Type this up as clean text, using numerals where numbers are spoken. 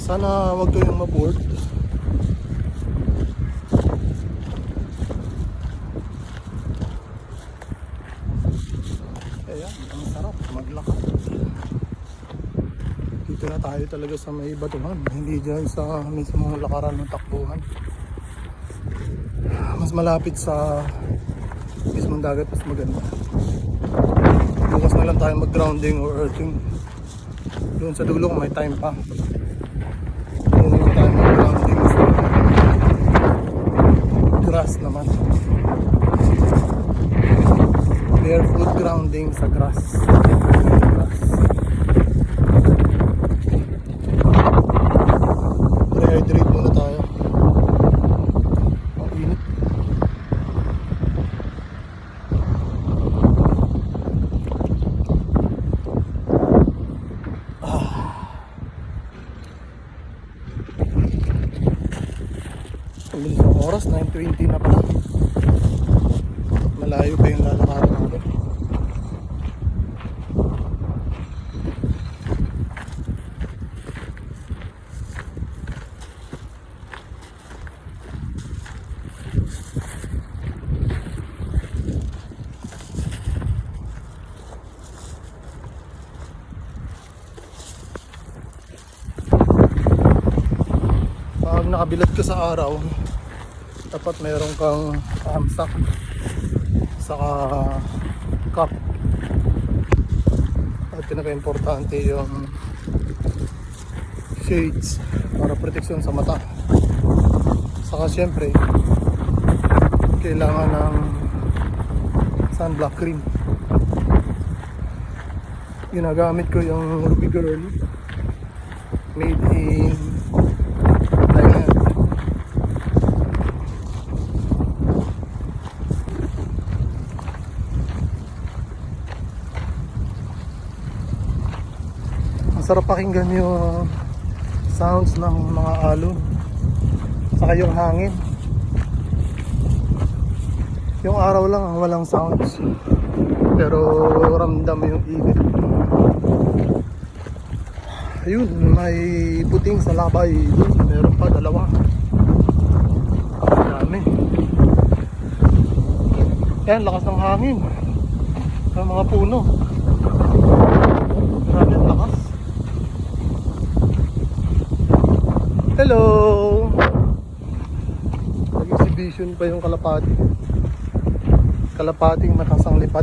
Sana wag kayong ma-board. Ayan, ang sarap maglakad. Dito na tayo talaga sa may batuhan, hindi dyan sa mismong lakaran ng takbuhan. Mas malapit sa mismong dagat, mas maganda. Bukas na lang tayo mag-grounding or earthing. Doon sa dulo kung may time pa. Doon na lang tayo mag-grounding sa grass naman. Barefoot grounding sa grass. Rehydrate muna tayo. Ang init. Ang bilis ng oras, 9:20 na pala. Malayo pa yung lalakarin natin. Pag nakabilad ka sa araw, dapat mayroon kang sack saka cup. At pinaka-importante yung shades para proteksyon sa mata. Saka syempre kailangan ng sunblock cream. Ginagamit ko yung Ruby Girl made in Thailand. Masarap pakinggan yung sounds ng mga alon saka yung hangin. Yung araw lang ang walang sounds, pero ramdam yung init. Ayun, may puting sa labay doon. Meron pa dalawa. Dami. Yan, lakas ng hangin sa mga puno. Grabe ang lakas. Hello! Nag-exhibition pa yung kalapati. Kalapating matasang lipad.